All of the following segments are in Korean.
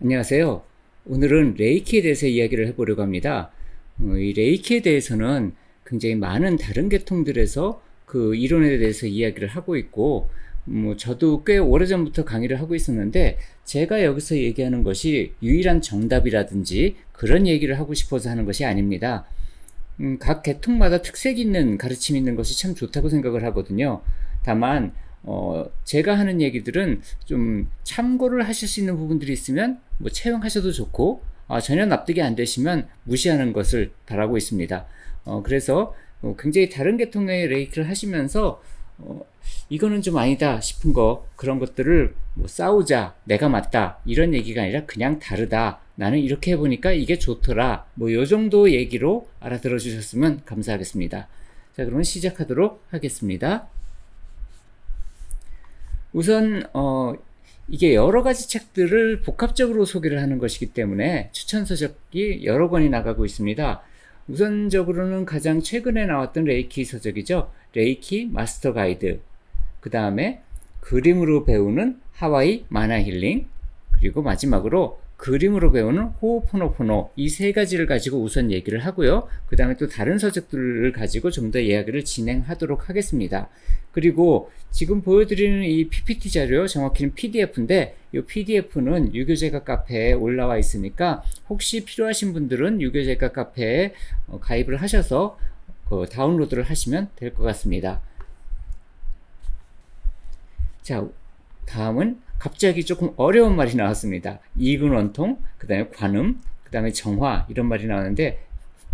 안녕하세요. 오늘은 레이키에 대해서 이야기를 해보려고 합니다. 이 레이키에 대해서는 굉장히 많은 다른 계통들에서 그 이론에 대해서 이야기를 하고 있고, 저도 꽤 오래전부터 강의를 하고 있었는데, 제가 여기서 얘기하는 것이 유일한 정답이라든지 그런 얘기를 하고 싶어서 하는 것이 아닙니다. 각 계통마다 특색이 있는 가르침이 있는 것이 참 좋다고 생각을 하거든요. 다만 제가 하는 얘기들은 좀 참고를 하실 수 있는 부분들이 있으면 채용하셔도 좋고, 전혀 납득이 안 되시면 무시하는 것을 바라고 있습니다. 그래서 굉장히 다른 계통의 레이키를 하시면서 이거는 좀 아니다 싶은 그런 것들을 싸우자, 내가 맞다 이런 얘기가 아니라 그냥 다르다, 나는 이렇게 해보니까 이게 좋더라, 요 정도 얘기로 알아들어 주셨으면 감사하겠습니다. 자, 그러면 시작하도록 하겠습니다. 우선 이게 여러 가지 책들을 복합적으로 소개를 하는 것이기 때문에 추천 서적이 여러 권이 나가고 있습니다. 우선적으로는 가장 최근에 나왔던 레이키 서적이죠. 레이키 마스터 가이드, 그 다음에 그림으로 배우는 하와이 마나 힐링, 그리고 마지막으로 그림으로 배우는 호오포노포노, 이 세 가지를 가지고 우선 얘기를 하고요. 그 다음에 또 다른 서적들을 가지고 좀 더 이야기를 진행하도록 하겠습니다. 그리고 지금 보여드리는 이 PPT 자료, 정확히는 PDF인데 이 PDF는 유교재가 카페에 올라와 있으니까 혹시 필요하신 분들은 유교재가 카페에 가입을 하셔서 다운로드를 하시면 될 것 같습니다. 자, 다음은 갑자기 조금 어려운 말이 나왔습니다. 이근원통, 그 다음에 관음, 그 다음에 정화, 이런 말이 나왔는데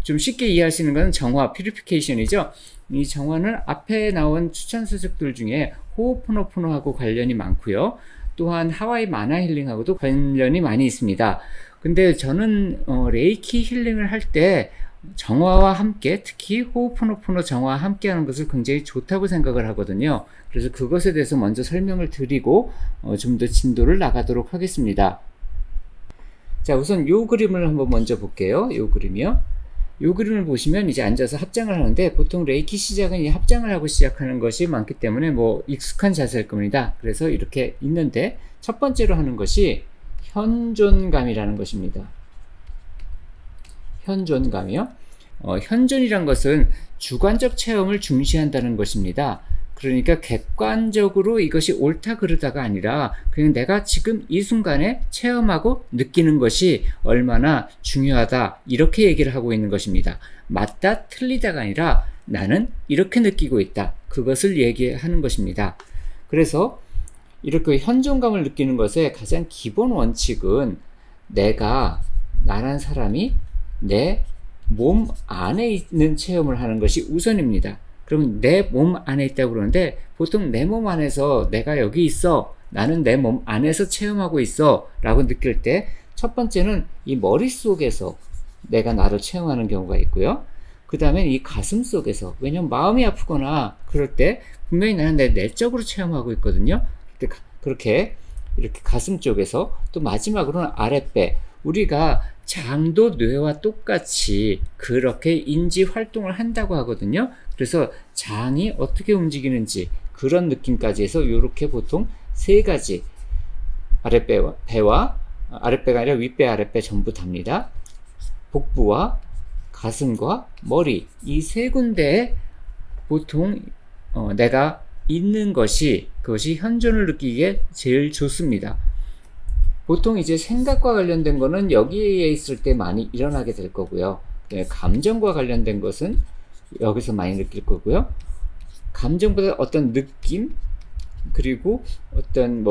좀 쉽게 이해할 수 있는 것은 정화, 퓨리피케이션이죠. 이 정화는 앞에 나온 추천 서적들 중에 호오포노포노하고 관련이 많고요. 또한 하와이 마나 힐링하고도 관련이 많이 있습니다. 근데 저는 레이키 힐링을 할 때 정화와 함께, 특히 호오포노포노 정화와 함께 하는 것을 굉장히 좋다고 생각을 하거든요. 그래서 그것에 대해서 먼저 설명을 드리고 좀 더 진도를 나가도록 하겠습니다. 자, 우선 요 그림을 한번 먼저 볼게요. 요 그림이요. 요 그림을 보시면 이제 앉아서 합장을 하는데, 보통 레이키 시작은 이 합장을 하고 시작하는 것이 많기 때문에 익숙한 자세일 겁니다. 그래서 이렇게 있는데, 첫 번째로 하는 것이 현존감이라는 것입니다. 현존감이요. 현존이란 것은 주관적 체험을 중시한다는 것입니다. 그러니까 객관적으로 이것이 옳다 그르다가 아니라 그냥 내가 지금 이 순간에 체험하고 느끼는 것이 얼마나 중요하다, 이렇게 얘기를 하고 있는 것입니다. 맞다 틀리다가 아니라 나는 이렇게 느끼고 있다, 그것을 얘기하는 것입니다. 그래서 이렇게 현존감을 느끼는 것의 가장 기본 원칙은 나란 사람이 내 몸 안에 있는 체험을 하는 것이 우선입니다. 그럼 내 몸 안에 있다고 그러는데, 보통 내 몸 안에서 내가 여기 있어, 나는 내 몸 안에서 체험하고 있어 라고 느낄 때, 첫 번째는 이 머릿속에서 내가 나를 체험하는 경우가 있고요. 그 다음에 이 가슴 속에서, 왜냐면 마음이 아프거나 그럴 때 분명히 나는 내 내적으로 체험하고 있거든요. 그렇게 이렇게 가슴 쪽에서, 또 마지막으로는 아랫배, 우리가 장도 뇌와 똑같이 그렇게 인지 활동을 한다고 하거든요. 그래서 장이 어떻게 움직이는지 그런 느낌까지 해서 이렇게 보통 세 가지, 배와 아랫배가 아니라 윗배 아랫배 전부 답니다. 복부와 가슴과 머리, 이 세 군데에 보통 내가 있는 것이, 그것이 현존을 느끼기에 제일 좋습니다. 보통 이제 생각과 관련된 거는 여기에 있을 때 많이 일어나게 될 거고요. 감정과 관련된 것은 여기서 많이 느낄 거고요. 감정보다 어떤 느낌, 그리고 어떤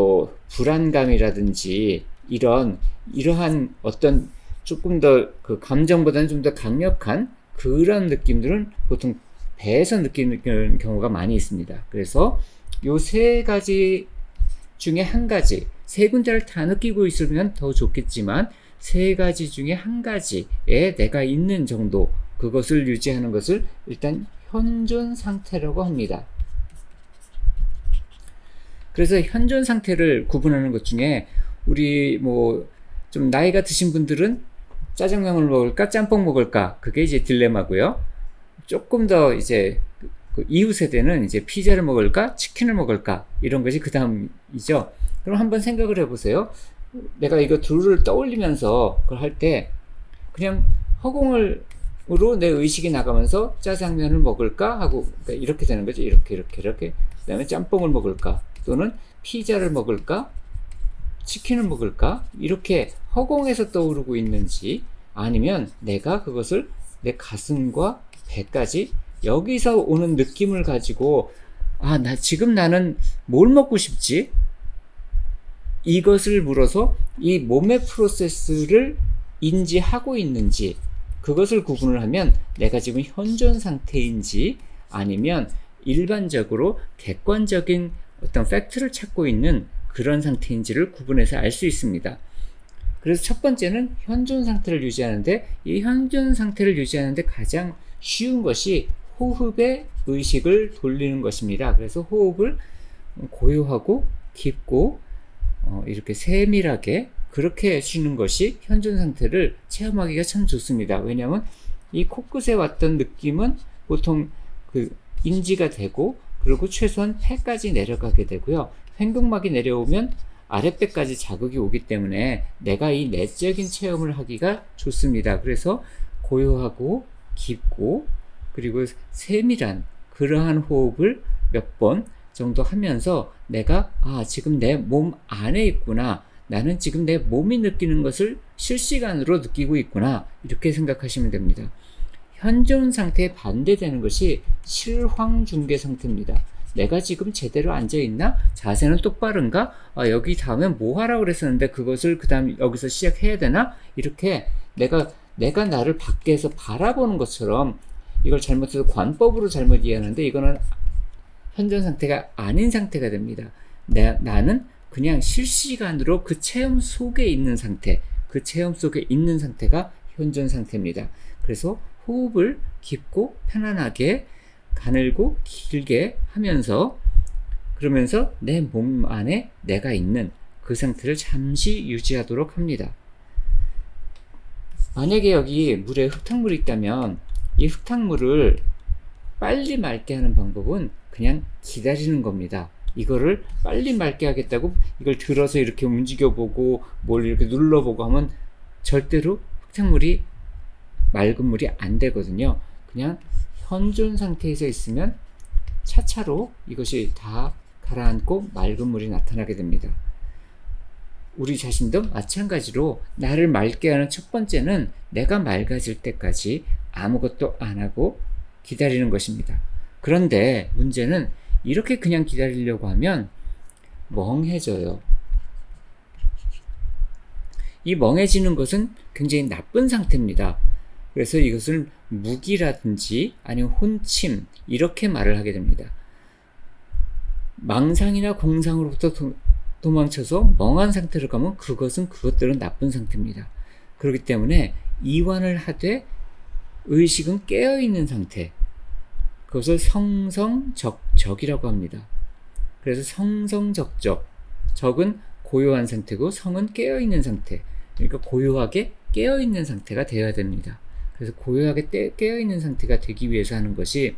불안감이라든지 이러한 어떤 조금 더 그 감정보다는 좀 더 강력한 그런 느낌들은 보통 배에서 느끼는 경우가 많이 있습니다. 그래서 요 세 가지 중에 한 가지, 세 군데를 다 느끼고 있으면 더 좋겠지만 세 가지 중에 한 가지에 내가 있는 정도, 그것을 유지하는 것을 일단 현존 상태라고 합니다. 그래서 현존 상태를 구분하는 것 중에, 우리 좀 나이가 드신 분들은 짜장면을 먹을까 짬뽕 먹을까, 그게 이제 딜레마고요. 조금 더 이제 이후 세대는 이제 피자를 먹을까 치킨을 먹을까, 이런 것이 그 다음이죠. 그럼 한번 생각을 해보세요. 내가 이거 둘을 떠올리면서 그걸 할 때 그냥 허공으로 내 의식이 나가면서 짜장면을 먹을까 하고 이렇게 되는 거죠. 이렇게 그다음에 짬뽕을 먹을까 또는 피자를 먹을까 치킨을 먹을까 이렇게 허공에서 떠오르고 있는지 아니면 내가 그것을 내 가슴과 배까지 여기서 오는 느낌을 가지고 지금 나는 뭘 먹고 싶지? 이것을 물어서 이 몸의 프로세스를 인지하고 있는지 그것을 구분을 하면 내가 지금 현존 상태인지 아니면 일반적으로 객관적인 어떤 팩트를 찾고 있는 그런 상태인지를 구분해서 알 수 있습니다. 그래서 첫 번째는 현존 상태를 유지하는데 이 현존 상태를 유지하는데 가장 쉬운 것이 호흡에 의식을 돌리는 것입니다. 그래서 호흡을 고요하고 깊고 이렇게 세밀하게 그렇게 쉬는 것이 현존 상태를 체험하기가 참 좋습니다. 왜냐하면 이 코끝에 왔던 느낌은 보통 인지가 되고 그리고 최소한 폐까지 내려가게 되고요. 횡격막이 내려오면 아랫배까지 자극이 오기 때문에 내가 이 내적인 체험을 하기가 좋습니다. 그래서 고요하고 깊고 그리고 세밀한 그러한 호흡을 몇 번 정도 하면서 내가 지금 내 몸 안에 있구나. 나는 지금 내 몸이 느끼는 것을 실시간으로 느끼고 있구나. 이렇게 생각하시면 됩니다. 현존 상태에 반대되는 것이 실황중계 상태입니다. 내가 지금 제대로 앉아있나? 자세는 똑바른가? 여기 다음에 뭐 하라고 그랬었는데 그것을 그 다음 여기서 시작해야 되나? 이렇게 내가 나를 밖에서 바라보는 것처럼 이걸 잘못해서 관법으로 잘못 이해하는데 이거는 현존 상태가 아닌 상태가 됩니다. 나는 그냥 실시간으로 그 체험 속에 있는 상태, 그 체험 속에 있는 상태가 현존 상태입니다. 그래서 호흡을 깊고 편안하게 가늘고 길게 하면서 그러면서 내 몸 안에 내가 있는 그 상태를 잠시 유지하도록 합니다. 만약에 여기 물에 흙탕물이 있다면 이 흙탕물을 빨리 맑게 하는 방법은 그냥 기다리는 겁니다. 이거를 빨리 맑게 하겠다고 이걸 들어서 이렇게 움직여보고 뭘 이렇게 눌러보고 하면 절대로 흙탕물이 맑은 물이 안 되거든요. 그냥 현존 상태에서 있으면 차차로 이것이 다 가라앉고 맑은 물이 나타나게 됩니다. 우리 자신도 마찬가지로 나를 맑게 하는 첫 번째는 내가 맑아질 때까지 아무것도 안 하고 기다리는 것입니다. 그런데 문제는 이렇게 그냥 기다리려고 하면 멍해져요. 이 멍해지는 것은 굉장히 나쁜 상태입니다. 그래서 이것을 무기라든지 아니면 혼침 이렇게 말을 하게 됩니다. 망상이나 공상으로부터 도망쳐서 멍한 상태로 가면 그것들은 나쁜 상태입니다. 그렇기 때문에 이완을 하되 의식은 깨어있는 상태, 그것을 성성적적이라고 합니다. 그래서 성성적적, 적은 고요한 상태고 성은 깨어있는 상태, 그러니까 고요하게 깨어있는 상태가 되어야 됩니다. 그래서 고요하게 깨어있는 상태가 되기 위해서 하는 것이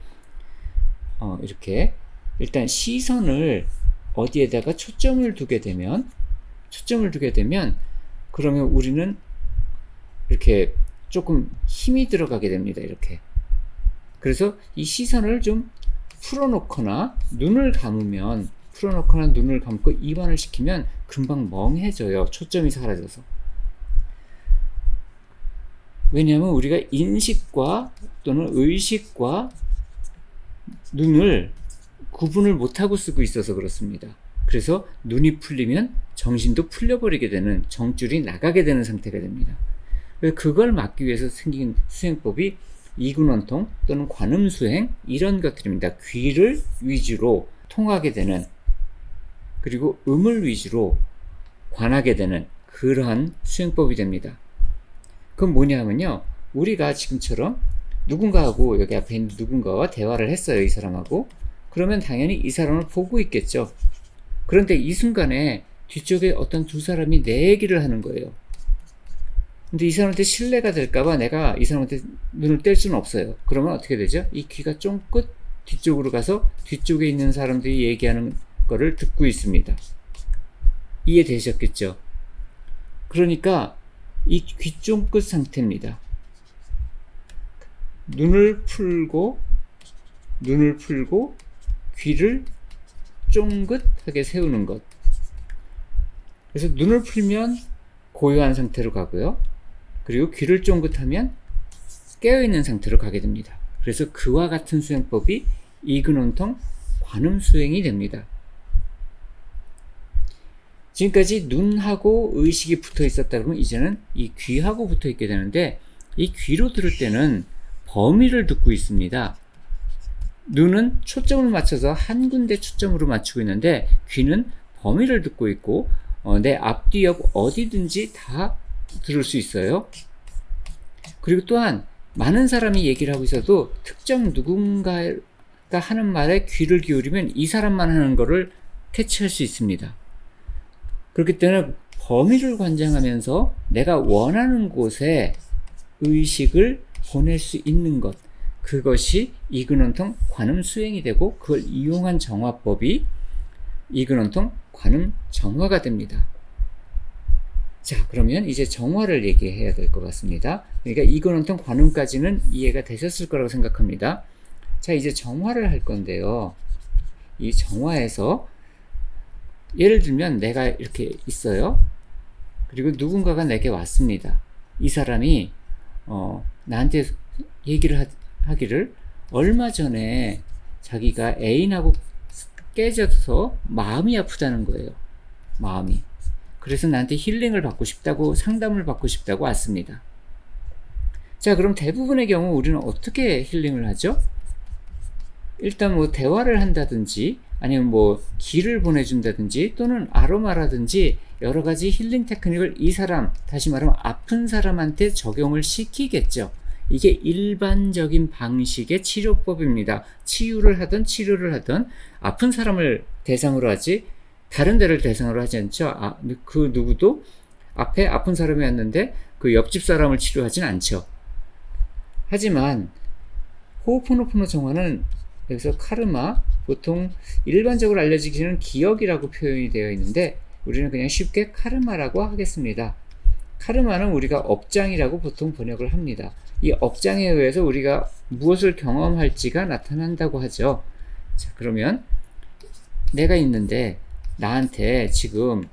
이렇게 일단 시선을 어디에다가 초점을 두게 되면 그러면 우리는 이렇게 조금 힘이 들어가게 됩니다. 이렇게. 그래서 이 시선을 좀 풀어놓거나 눈을 감고 이완을 시키면 금방 멍해져요. 초점이 사라져서. 왜냐하면 우리가 인식과 또는 의식과 눈을 구분을 못하고 쓰고 있어서 그렇습니다. 그래서 눈이 풀리면 정신도 풀려버리게 되는, 정줄이 나가게 되는 상태가 됩니다. 그걸 막기 위해서 생긴 수행법이 이근원통 또는 관음수행 이런 것들입니다. 귀를 위주로 통하게 되는, 그리고 음을 위주로 관하게 되는 그러한 수행법이 됩니다. 그건 뭐냐면요, 우리가 지금처럼 누군가하고, 여기 앞에 있는 누군가와 대화를 했어요. 이 사람하고. 그러면 당연히 이 사람을 보고 있겠죠. 그런데 이 순간에 뒤쪽에 어떤 두 사람이 내 얘기를 하는 거예요. 근데 이 사람한테 신뢰가 될까봐 내가 이 사람한테 눈을 뗄 수는 없어요. 그러면 어떻게 되죠? 이 귀가 쫑긋 뒤쪽으로 가서 뒤쪽에 있는 사람들이 얘기하는 거를 듣고 있습니다. 이해되셨겠죠? 그러니까 이 귀 쫑긋 상태입니다. 눈을 풀고 귀를 쫑긋하게 세우는 것. 그래서 눈을 풀면 고요한 상태로 가고요. 그리고 귀를 쫑긋하면 깨어있는 상태로 가게 됩니다. 그래서 그와 같은 수행법이 이근원통 관음수행이 됩니다. 지금까지 눈하고 의식이 붙어 있었다 그러면 이제는 이 귀하고 붙어 있게 되는데, 이 귀로 들을 때는 범위를 듣고 있습니다. 눈은 초점을 맞춰서 한 군데 초점으로 맞추고 있는데, 귀는 범위를 듣고 있고 내 앞뒤 옆 어디든지 다 들을 수 있어요. 그리고 또한 많은 사람이 얘기를 하고 있어도 특정 누군가가 하는 말에 귀를 기울이면 이 사람만 하는 거를 캐치할 수 있습니다. 그렇기 때문에 범위를 관장하면서 내가 원하는 곳에 의식을 보낼 수 있는 것, 그것이 이근원통 관음수행이 되고, 그걸 이용한 정화법이 이근원통 관음정화가 됩니다. 자, 그러면 이제 정화를 얘기해야 될 것 같습니다. 그러니까 이근원통 관음까지는 이해가 되셨을 거라고 생각합니다. 자, 이제 정화를 할 건데요. 이 정화에서 예를 들면 내가 이렇게 있어요. 그리고 누군가가 내게 왔습니다. 이 사람이 나한테 얘기를 하기를 얼마 전에 자기가 애인하고 깨져서 마음이 아프다는 거예요. 마음이. 그래서 나한테 힐링을 받고 싶다고, 상담을 받고 싶다고 왔습니다. 자, 그럼 대부분의 경우 우리는 어떻게 힐링을 하죠? 일단 뭐 대화를 한다든지, 아니면 뭐 기를 보내준다든지, 또는 아로마라든지 여러 가지 힐링 테크닉을 이 사람, 다시 말하면 아픈 사람한테 적용을 시키겠죠. 이게 일반적인 방식의 치료법입니다. 치유를 하든 치료를 하든 아픈 사람을 대상으로 하지 다른 데를 대상으로 하지 않죠. 그 누구도 앞에 아픈 사람이 왔는데 그 옆집 사람을 치료하진 않죠. 하지만 호흡포노포노 정화는 여기서 카르마, 보통 일반적으로 알려지기는 기억이라고 표현이 되어 있는데 우리는 그냥 쉽게 카르마라고 하겠습니다. 카르마는 우리가 업장이라고 보통 번역을 합니다. 이 업장에 의해서 우리가 무엇을 경험할지가 나타난다고 하죠. 자, 그러면 내가 있는데 나한테 지금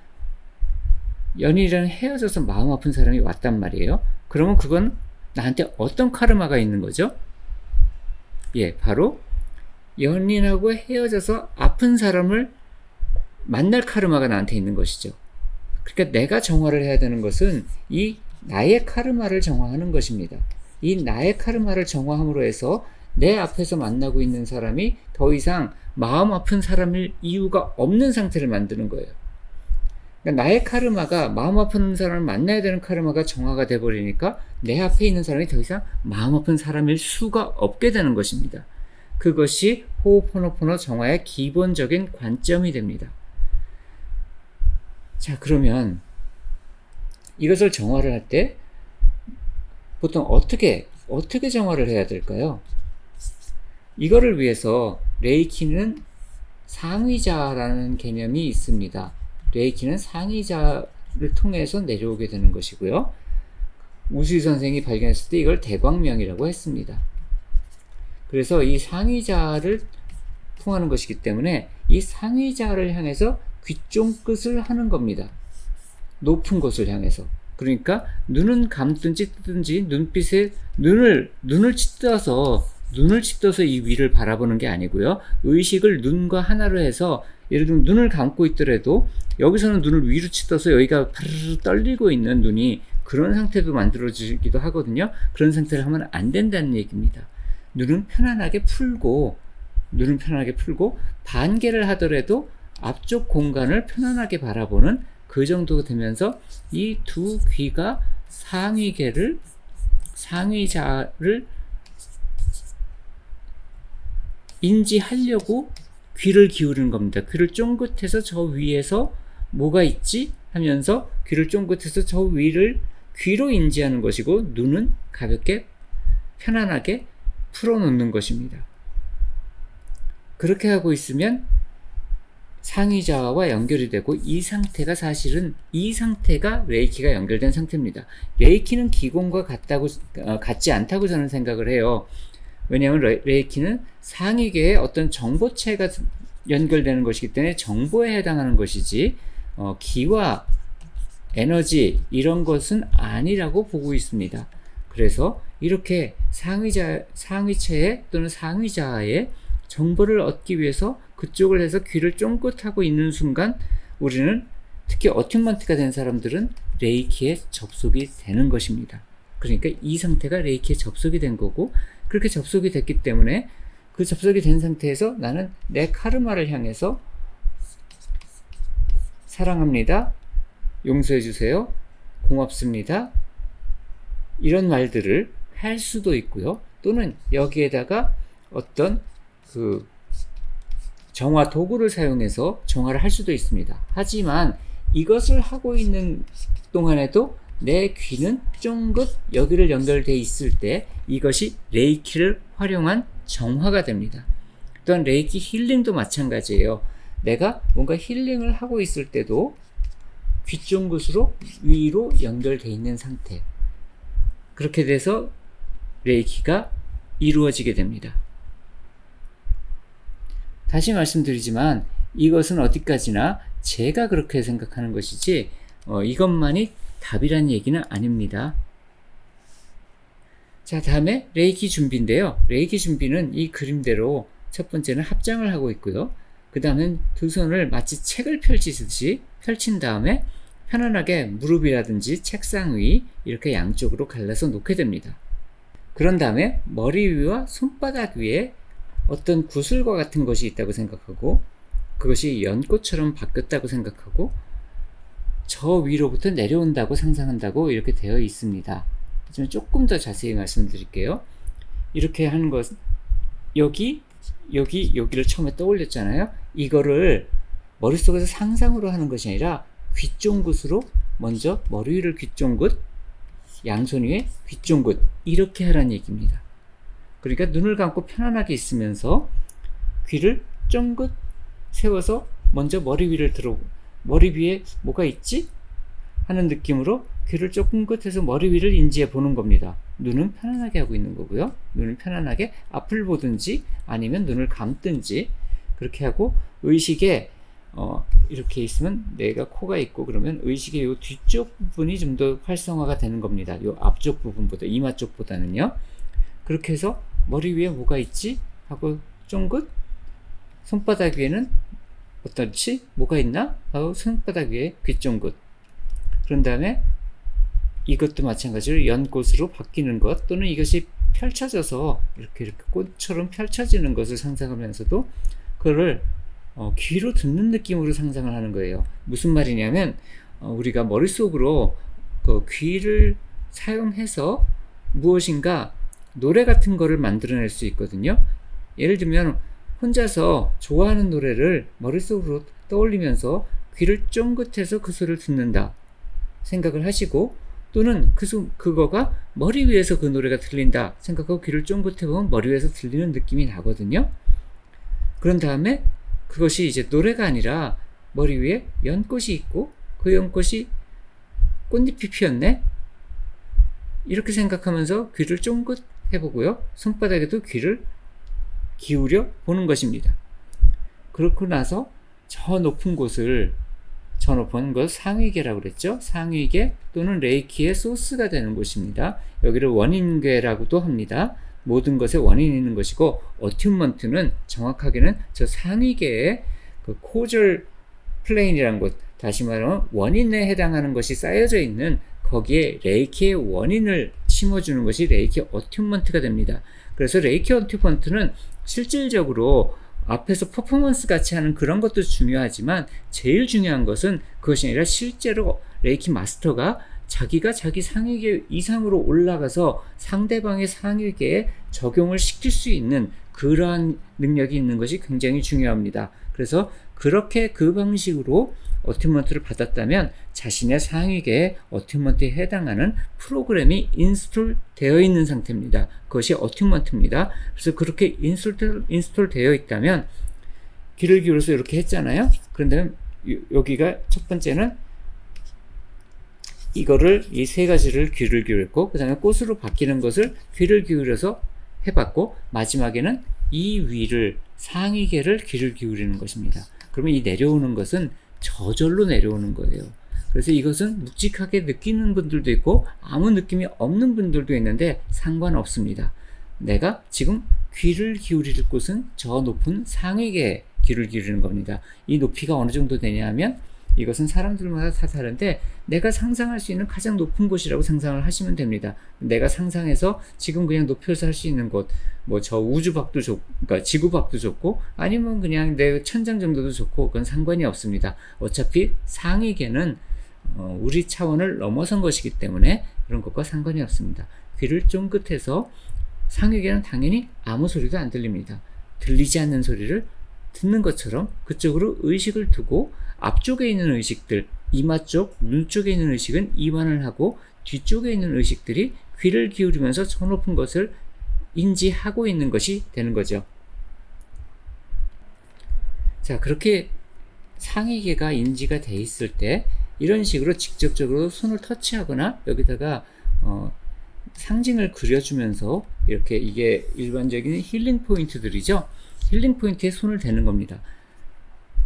연인이랑 헤어져서 마음 아픈 사람이 왔단 말이에요. 그러면 그건 나한테 어떤 카르마가 있는 거죠? 예, 바로 연인하고 헤어져서 아픈 사람을 만날 카르마가 나한테 있는 것이죠. 그러니까 내가 정화를 해야 되는 것은 이 나의 카르마를 정화하는 것입니다. 이 나의 카르마를 정화함으로 해서 내 앞에서 만나고 있는 사람이 더 이상 마음 아픈 사람일 이유가 없는 상태를 만드는 거예요. 그러니까 나의 카르마가 마음 아픈 사람을 만나야 되는 카르마가 정화가 돼버리니까 내 앞에 있는 사람이 더 이상 마음 아픈 사람일 수가 없게 되는 것입니다. 그것이 호흡포노포노 정화의 기본적인 관점이 됩니다. 자, 그러면 이것을 정화를 할 때 보통 어떻게 정화를 해야 될까요? 이거를 위해서 레이키는 상위자라는 개념이 있습니다. 레이키는 상위자를 통해서 내려오게 되는 것이고요. 우수희 선생이 발견했을 때 이걸 대광명이라고 했습니다. 그래서 이 상위자를 통하는 것이기 때문에 이 상위자를 향해서 귀쫑끝을 하는 겁니다. 높은 곳을 향해서. 그러니까 눈은 감든지 뜨든지 눈빛에 눈을 찢어서 이 위를 바라보는 게 아니고요. 의식을 눈과 하나로 해서 예를 들면 눈을 감고 있더라도 여기서는 눈을 위로 찢어서 여기가 파르르 떨리고 있는 눈이 그런 상태도 만들어지기도 하거든요. 그런 상태를 하면 안 된다는 얘기입니다. 눈은 편안하게 풀고 반개를 하더라도 앞쪽 공간을 편안하게 바라보는 그 정도 되면서 이 두 귀가 상위자를 인지하려고 귀를 기울이는 겁니다. 귀를 쫑긋해서 저 위에서 뭐가 있지? 하면서 귀를 쫑긋해서 저 위를 귀로 인지하는 것이고, 눈은 가볍게 편안하게 풀어놓는 것입니다. 그렇게 하고 있으면 상위자와 연결이 되고 이 상태가 사실은 이 상태가 레이키가 연결된 상태입니다. 레이키는 기공과 같지 않다고 저는 생각을 해요. 왜냐하면 레이키는 상위계의 어떤 정보체가 연결되는 것이기 때문에 정보에 해당하는 것이지 기와 에너지 이런 것은 아니라고 보고 있습니다. 그래서 이렇게 상위체의 또는 상위자의 정보를 얻기 위해서 그쪽을 해서 귀를 쫑긋하고 있는 순간 우리는 특히 어튠먼트가 된 사람들은 레이키에 접속이 되는 것입니다. 그러니까 이 상태가 레이키에 접속이 된 거고 그렇게 접속이 됐기 때문에 그 접속이 된 상태에서 나는 내 카르마를 향해서 사랑합니다. 용서해 주세요. 고맙습니다. 이런 말들을 할 수도 있고요. 또는 여기에다가 어떤 그 정화 도구를 사용해서 정화를 할 수도 있습니다. 하지만 이것을 하고 있는 동안에도 내 귀는 쫑긋 여기를 연결되어 있을 때 이것이 레이키를 활용한 정화가 됩니다. 또한 레이키 힐링도 마찬가지예요. 내가 뭔가 힐링을 하고 있을 때도 귀 쫑긋으로 위로 연결되어 있는 상태. 그렇게 돼서 레이키가 이루어지게 됩니다. 다시 말씀드리지만 이것은 어디까지나 제가 그렇게 생각하는 것이지 이것만이 답이라는 얘기는 아닙니다. 자, 다음에 레이키 준비인데요. 레이키 준비는 이 그림대로 첫 번째는 합장을 하고 있고요. 그 다음엔 두 손을 마치 책을 펼치듯이 펼친 다음에 편안하게 무릎이라든지 책상 위 이렇게 양쪽으로 갈라서 놓게 됩니다. 그런 다음에 머리 위와 손바닥 위에 어떤 구슬과 같은 것이 있다고 생각하고 그것이 연꽃처럼 바뀌었다고 생각하고 저 위로부터 내려온다고 상상한다고 이렇게 되어 있습니다. 하지만 조금 더 자세히 말씀드릴게요. 이렇게 하는 것은 여기를 처음에 떠올렸잖아요. 이거를 머릿속에서 상상으로 하는 것이 아니라 귀쫑긋으로 먼저 머리 위를 귀쫑긋, 양손 위에 귀쫑긋 이렇게 하라는 얘기입니다. 그러니까 눈을 감고 편안하게 있으면서 귀를 쫑긋 세워서 먼저 머리 위를 머리 위에 뭐가 있지? 하는 느낌으로 귀를 쫑긋해서 머리 위를 인지해 보는 겁니다. 눈은 편안하게 하고 있는 거고요. 눈은 편안하게 앞을 보든지 아니면 눈을 감든지 그렇게 하고 의식에 이렇게 있으면 내가 코가 있고 그러면 의식의 요 뒤쪽 부분이 좀 더 활성화가 되는 겁니다. 요 앞쪽 부분보다 이마 쪽보다는요. 그렇게 해서 머리 위에 뭐가 있지? 하고 쫑긋 손바닥 위에는 어떻지? 뭐가 있나? 하고 손바닥 위에 귀쫑긋 그런 다음에 이것도 마찬가지로 연꽃으로 바뀌는 것 또는 이것이 펼쳐져서 이렇게 꽃처럼 펼쳐지는 것을 상상하면서도 그거를 귀로 듣는 느낌으로 상상을 하는 거예요. 무슨 말이냐면 우리가 머릿속으로 그 귀를 사용해서 무엇인가 노래 같은 거를 만들어낼 수 있거든요. 예를 들면 혼자서 좋아하는 노래를 머릿속으로 떠올리면서 귀를 쫑긋해서 그 소리를 듣는다 생각을 하시고 또는 그거가 머리 위에서 그 노래가 들린다 생각하고 귀를 쫑긋해보면 머리 위에서 들리는 느낌이 나거든요. 그런 다음에 그것이 이제 노래가 아니라 머리 위에 연꽃이 있고 그 연꽃이 꽃잎이 피었네? 이렇게 생각하면서 귀를 쫑긋 해보고요. 손바닥에도 귀를 기울여 보는 것입니다. 그렇고 나서 저 높은 것 상위계라고 그랬죠. 상위계 또는 레이키의 소스가 되는 곳입니다. 여기를 원인계라고도 합니다. 모든 것에 원인이 있는 것이고 어튠먼트는 정확하게는 저 상위계의 그 코절 플레인이라는 곳, 다시 말하면 원인에 해당하는 것이 쌓여져 있는 거기에 레이키의 원인을 심어주는 것이 레이키 어튠먼트가 됩니다. 그래서 레이키 어튠먼트는 실질적으로 앞에서 퍼포먼스 같이 하는 그런 것도 중요하지만 제일 중요한 것은 그것이 아니라 실제로 레이키 마스터가 자기가 자기 상위계 이상으로 올라가서 상대방의 상위계에 적용을 시킬 수 있는 그러한 능력이 있는 것이 굉장히 중요합니다. 그래서 그렇게 그 방식으로 어튠먼트를 받았다면 자신의 상위계에 어튠먼트에 해당하는 프로그램이 인스톨 되어 있는 상태입니다. 그것이 어튠먼트입니다. 그래서 그렇게 인스톨 되어 있다면 귀를 기울여서 이렇게 했잖아요. 그런 다음에 여기가 첫 번째는 이거를 이 세 가지를 귀를 기울였고, 그 다음에 꽃으로 바뀌는 것을 귀를 기울여서 해봤고, 마지막에는 이 위를 상위계를 귀를 기울이는 것입니다. 그러면 이 내려오는 것은 저절로 내려오는 거예요. 그래서 이것은 묵직하게 느끼는 분들도 있고 아무 느낌이 없는 분들도 있는데 상관없습니다. 내가 지금 귀를 기울일 곳은 저 높은 상위계에 귀를 기울이는 겁니다. 이 높이가 어느 정도 되냐 하면 이것은 사람들마다 다 다른데 내가 상상할 수 있는 가장 높은 곳이라고 상상을 하시면 됩니다. 내가 상상해서 지금 그냥 높여서 할 수 있는 곳, 뭐 저 우주 밖도 좋고, 그러니까 지구 밖도 좋고, 아니면 그냥 내 천장 정도도 좋고, 그건 상관이 없습니다. 어차피 상위계는 우리 차원을 넘어선 것이기 때문에 그런 것과 상관이 없습니다. 귀를 쫑긋해서 상위계는 당연히 아무 소리도 안 들립니다. 들리지 않는 소리를 듣는 것처럼 그쪽으로 의식을 두고 앞쪽에 있는 의식들, 이마 쪽, 눈 쪽에 있는 의식은 이완을 하고 뒤쪽에 있는 의식들이 귀를 기울이면서 저 높은 것을 인지하고 있는 것이 되는 거죠. 자, 그렇게 상위계가 인지가 돼 있을 때 이런 식으로 직접적으로 손을 터치하거나 여기다가 상징을 그려주면서 이렇게 이게 일반적인 힐링 포인트들이죠. 힐링 포인트에 손을 대는 겁니다.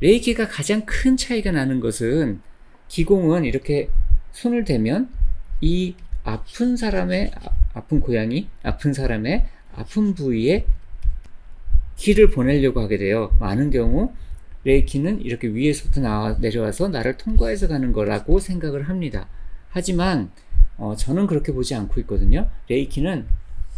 레이키가 가장 큰 차이가 나는 것은 기공은 이렇게 손을 대면 이 아픈 사람의 아픈 고양이, 아픈 사람의 아픈 부위에 기를 보내려고 하게 돼요. 많은 경우 레이키는 이렇게 위에서부터 내려와서 나를 통과해서 가는 거라고 생각을 합니다. 하지만 저는 그렇게 보지 않고 있거든요. 레이키는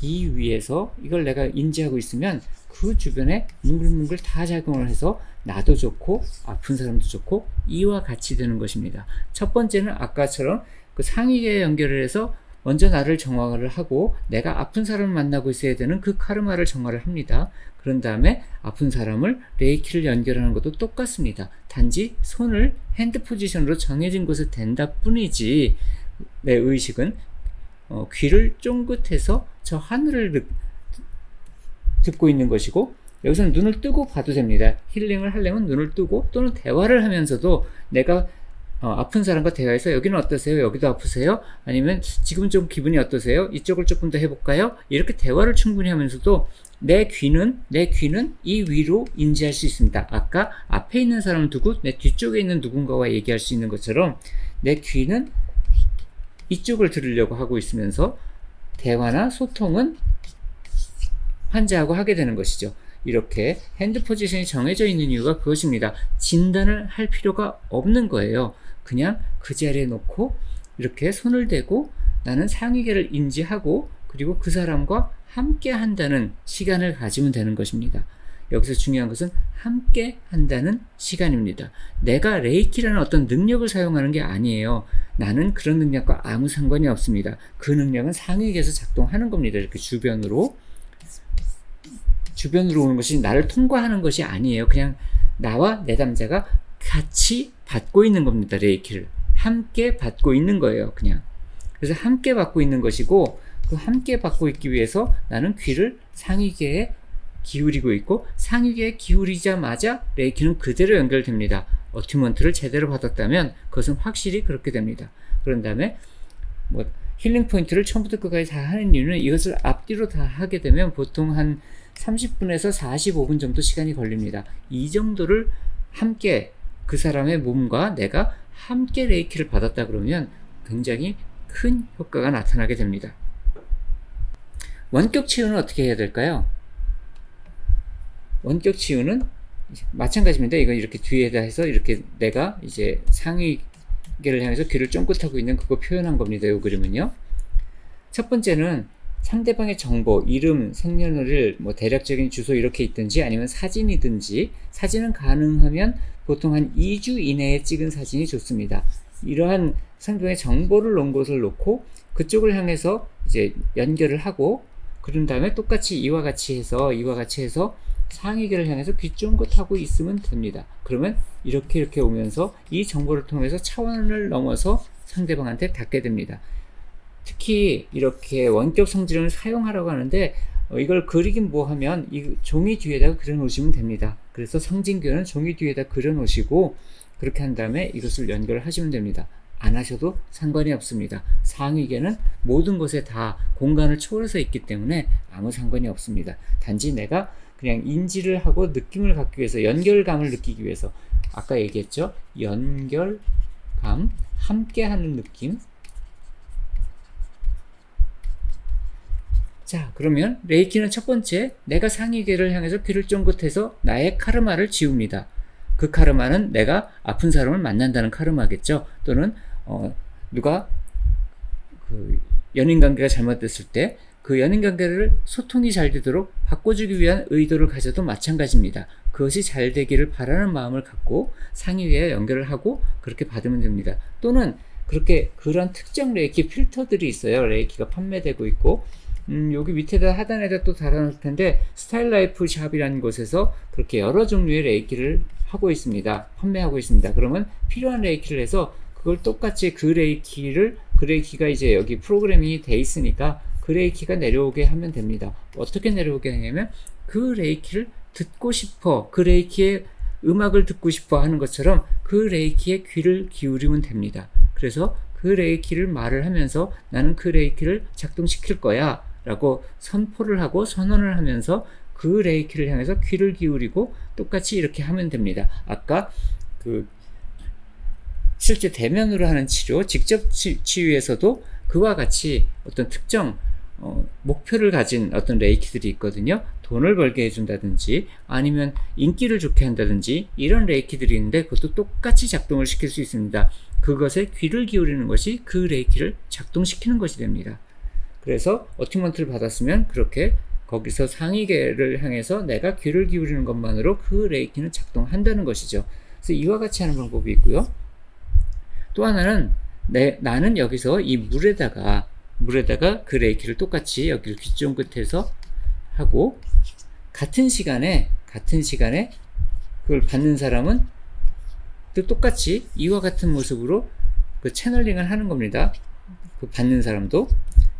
이 위에서 이걸 내가 인지하고 있으면 그 주변에 뭉글뭉글 다 작용을 해서 나도 좋고 아픈 사람도 좋고 이와 같이 되는 것입니다. 첫 번째는 아까처럼 그 상위계에 연결을 해서 먼저 나를 정화를 하고 내가 아픈 사람을 만나고 있어야 되는 그 카르마를 정화를 합니다. 그런 다음에 아픈 사람을 레이키를 연결하는 것도 똑같습니다. 단지 손을 핸드 포지션으로 정해진 곳에 댄다 뿐이지 내 의식은 귀를 쫑긋해서 저 하늘을 듣고 있는 것이고, 여기서는 눈을 뜨고 봐도 됩니다. 힐링을 하려면 눈을 뜨고 또는 대화를 하면서도 내가 아픈 사람과 대화해서 여기는 어떠세요? 여기도 아프세요? 아니면 지금 좀 기분이 어떠세요? 이쪽을 조금 더 해볼까요? 이렇게 대화를 충분히 하면서도 내 귀는 이 위로 인지할 수 있습니다. 아까 앞에 있는 사람을 두고 내 뒤쪽에 있는 누군가와 얘기할 수 있는 것처럼 내 귀는 이쪽을 들으려고 하고 있으면서 대화나 소통은 환자하고 하게 되는 것이죠. 이렇게 핸드 포지션이 정해져 있는 이유가 그것입니다. 진단을 할 필요가 없는 거예요. 그냥 그 자리에 놓고 이렇게 손을 대고 나는 상위계를 인지하고 그리고 그 사람과 함께 한다는 시간을 가지면 되는 것입니다. 여기서 중요한 것은 함께 한다는 시간입니다. 내가 레이키라는 어떤 능력을 사용하는 게 아니에요. 나는 그런 능력과 아무 상관이 없습니다. 그 능력은 상위계에서 작동하는 겁니다. 이렇게 주변으로 오는 것이 나를 통과하는 것이 아니에요. 그냥 나와 내담자가 같이 받고 있는 겁니다. 레이키를 함께 받고 있는 거예요. 그냥 그래서 함께 받고 있는 것이고, 그 함께 받고 있기 위해서 나는 귀를 상위계에 기울이고 있고, 상위계에 기울이자마자 레이키는 그대로 연결됩니다. 어튜먼트를 제대로 받았다면 그것은 확실히 그렇게 됩니다. 그런 다음에 힐링 포인트를 처음부터 끝까지 다 하는 이유는 이것을 앞뒤로 다 하게 되면 보통 한 30분에서 45분 정도 시간이 걸립니다. 이 정도를 함께 그 사람의 몸과 내가 함께 레이키를 받았다 그러면 굉장히 큰 효과가 나타나게 됩니다. 원격 치유는 어떻게 해야 될까요? 원격 치유는 마찬가지입니다. 이건 이렇게 뒤에다 해서 이렇게 내가 이제 상위계를 향해서 귀를 쫑긋하고 있는 그거 표현한 겁니다. 이 그림은요. 첫 번째는 상대방의 정보, 이름, 생년월일, 대략적인 주소 이렇게 있든지 아니면 사진이든지, 사진은 가능하면 보통 한 2주 이내에 찍은 사진이 좋습니다. 이러한 상대방의 정보를 놓은 곳을 놓고 그쪽을 향해서 이제 연결을 하고, 그런 다음에 똑같이 이와 같이 해서 상위계를 향해서 귀 쫑긋하고 있으면 됩니다. 그러면 이렇게 오면서 이 정보를 통해서 차원을 넘어서 상대방한테 닿게 됩니다. 특히 이렇게 원격 성질을 사용하라고 하는데 이걸 그리긴 뭐하면 이 종이 뒤에다가 그려 놓으시면 됩니다. 그래서 상징교는 종이 뒤에다 그려 놓으시고 그렇게 한 다음에 이것을 연결을 하시면 됩니다. 안 하셔도 상관이 없습니다. 상위계는 모든 것에 다 공간을 초월해서 있기 때문에 아무 상관이 없습니다. 단지 내가 그냥 인지를 하고 느낌을 갖기 위해서, 연결감을 느끼기 위해서, 아까 얘기했죠? 연결감, 함께하는 느낌. 자, 그러면 레이키는 첫 번째, 내가 상위계를 향해서 귀를 쫑긋해서 나의 카르마를 지웁니다. 그 카르마는 내가 아픈 사람을 만난다는 카르마겠죠. 또는 누가 연인관계가 잘못됐을 때 그 연인관계를 소통이 잘 되도록 바꿔주기 위한 의도를 가져도 마찬가지입니다. 그것이 잘 되기를 바라는 마음을 갖고 상위계에 연결을 하고 그렇게 받으면 됩니다. 또는 그런 특정 레이키 필터들이 있어요. 레이키가 판매되고 있고 여기 밑에다 하단에다 또 달아놓을 텐데 스타일 라이프 샵이라는 곳에서 그렇게 여러 종류의 레이키를 하고 있습니다. 판매하고 있습니다. 그러면 필요한 레이키를 해서 그걸 똑같이 그 레이키가 이제 여기 프로그램이 돼 있으니까 그 레이키가 내려오게 하면 됩니다. 어떻게 내려오게 하냐면 그 레이키를 듣고 싶어, 그 레이키의 음악을 듣고 싶어 하는 것처럼 그 레이키에 귀를 기울이면 됩니다. 그래서 그 레이키를 말을 하면서 나는 그 레이키를 작동시킬 거야 라고 선포를 하고 선언을 하면서 그 레이키를 향해서 귀를 기울이고 똑같이 이렇게 하면 됩니다. 아까 실제 대면으로 하는 치료, 직접 치유에서도 그와 같이 어떤 특정 목표를 가진 어떤 레이키들이 있거든요. 돈을 벌게 해준다든지 아니면 인기를 좋게 한다든지 이런 레이키들이 있는데 그것도 똑같이 작동을 시킬 수 있습니다. 그것에 귀를 기울이는 것이 그 레이키를 작동시키는 것이 됩니다. 그래서 어팅먼트를 받았으면 그렇게 거기서 상위계를 향해서 내가 귀를 기울이는 것만으로 그 레이키는 작동한다는 것이죠. 그래서 이와 같이 하는 방법이 있고요. 또 하나는 나는 여기서 이 물에다가 그 레이키를 똑같이 여기를 귀 쫑긋해서 하고 같은 시간에 그걸 받는 사람은 또 똑같이 이와 같은 모습으로 그 채널링을 하는 겁니다. 그 받는 사람도.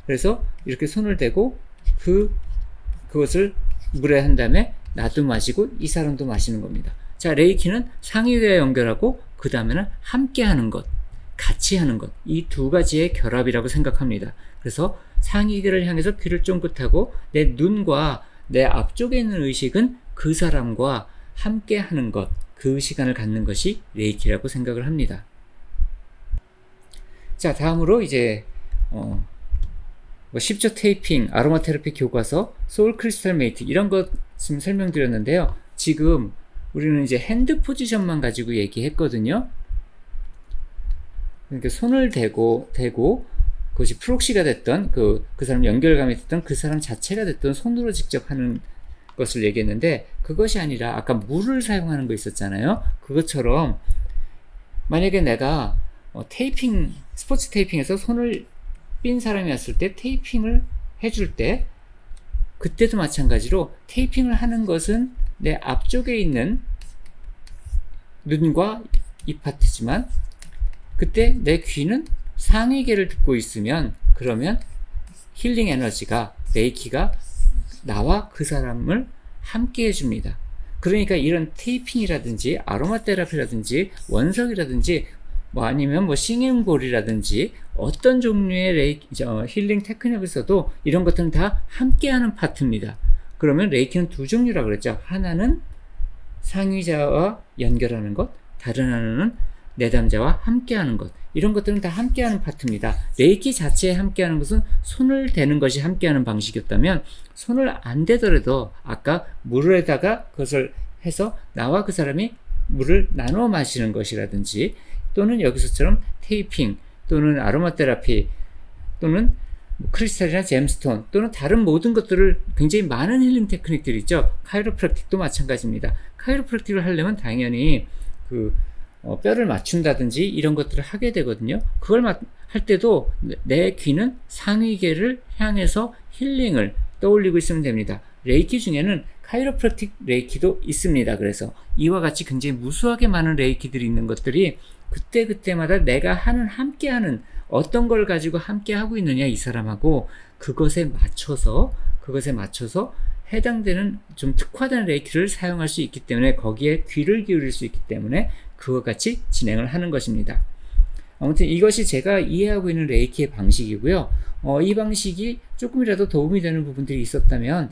그래서 이렇게 손을 대고 그것을 물에 한 다음에 나도 마시고 이 사람도 마시는 겁니다. 자, 레이키는 상위계에 연결하고 그 다음에는 함께 하는 것, 같이 하는 것, 이 두 가지의 결합이라고 생각합니다. 그래서 상위계를 향해서 귀를 쫑긋하고 내 눈과 내 앞쪽에 있는 의식은 그 사람과 함께 하는 것, 그 시간을 갖는 것이 레이키라고 생각을 합니다. 자, 다음으로 이제 10조 테이핑, 아로마 테라피 교과서, 소울 크리스탈 메이트 이런 것 지금 설명드렸는데요. 지금 우리는 이제 핸드 포지션만 가지고 얘기했거든요. 그러니까 손을 대고 그것이 프록시가 됐던 그 사람 연결감이 됐던 그 사람 자체가 됐던 손으로 직접 하는 것을 얘기했는데 그것이 아니라 아까 물을 사용하는 거 있었잖아요. 그것처럼 만약에 내가 스포츠 테이핑에서 손을 삔 사람이 왔을 때 테이핑을 해줄 때 그때도 마찬가지로 테이핑을 하는 것은 내 앞쪽에 있는 눈과 이 파트지만 그때 내 귀는 상위계를 듣고 있으면 그러면 힐링 에너지가 레이키가 나와 그 사람을 함께 해줍니다. 그러니까 이런 테이핑이라든지 아로마 테라피라든지 원석이라든지 아니면 싱잉볼이라든지 어떤 종류의 힐링 테크닉에서도 이런 것들은 다 함께하는 파트입니다. 그러면 레이키는 두 종류라고 그랬죠. 하나는 상위자와 연결하는 것, 다른 하나는 내담자와 함께하는 것. 이런 것들은 다 함께하는 파트입니다. 레이키 자체에 함께하는 것은 손을 대는 것이 함께하는 방식이었다면 손을 안 대더라도 아까 물에다가 그것을 해서 나와 그 사람이 물을 나눠 마시는 것이라든지 또는 여기서처럼 테이핑 또는 아로마 테라피 또는 크리스탈이나 잼스톤 또는 다른 모든 것들을 굉장히 많은 힐링 테크닉들이 있죠. 카이로프랙틱도 마찬가지입니다. 카이로프랙틱을 하려면 당연히 뼈를 맞춘다든지 이런 것들을 하게 되거든요. 그걸 할 때도 내 귀는 상위계를 향해서 힐링을 떠올리고 있으면 됩니다. 레이키 중에는 카이로프랙틱 레이키도 있습니다. 그래서 이와 같이 굉장히 무수하게 많은 레이키들이 있는 것들이 그때그때마다 내가 함께하는 어떤 걸 가지고 함께 하고 있느냐 이 사람하고 그것에 맞춰서 해당되는 좀 특화된 레이키를 사용할 수 있기 때문에 거기에 귀를 기울일 수 있기 때문에 그와 같이 진행을 하는 것입니다. 아무튼 이것이 제가 이해하고 있는 레이키의 방식이고요. 이 방식이 조금이라도 도움이 되는 부분들이 있었다면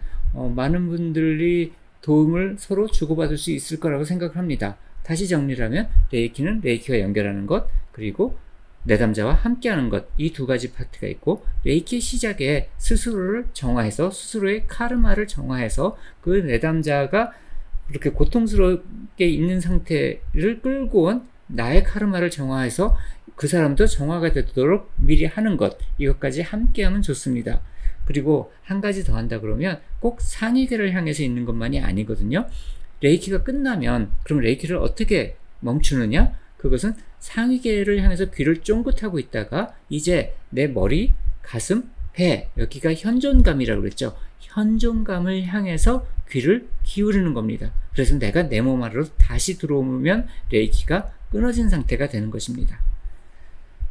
많은 분들이 도움을 서로 주고받을 수 있을 거라고 생각을 합니다. 다시 정리를 하면 레이키는 레이키와 연결하는 것, 그리고 내담자와 함께하는 것, 이 두 가지 파트가 있고, 레이키의 시작에 스스로를 정화해서 스스로의 카르마를 정화해서 그 내담자가 그렇게 고통스럽게 있는 상태를 끌고 온 나의 카르마를 정화해서 그 사람도 정화가 되도록 미리 하는 것, 이것까지 함께하면 좋습니다. 그리고 한 가지 더 한다 그러면 꼭 상위계를 향해서 있는 것만이 아니거든요. 레이키가 끝나면 그럼 레이키를 어떻게 멈추느냐? 그것은 상위계를 향해서 귀를 쫑긋하고 있다가 이제 내 머리, 가슴, 배, 여기가 현존감이라고 그랬죠. 현존감을 향해서 귀를 기울이는 겁니다. 그래서 내가 내 몸 안으로 다시 들어오면 레이키가 끊어진 상태가 되는 것입니다.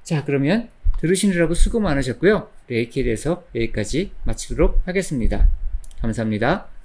자, 그러면 들으시느라고 수고 많으셨고요. 레이키에 대해서 여기까지 마치도록 하겠습니다. 감사합니다.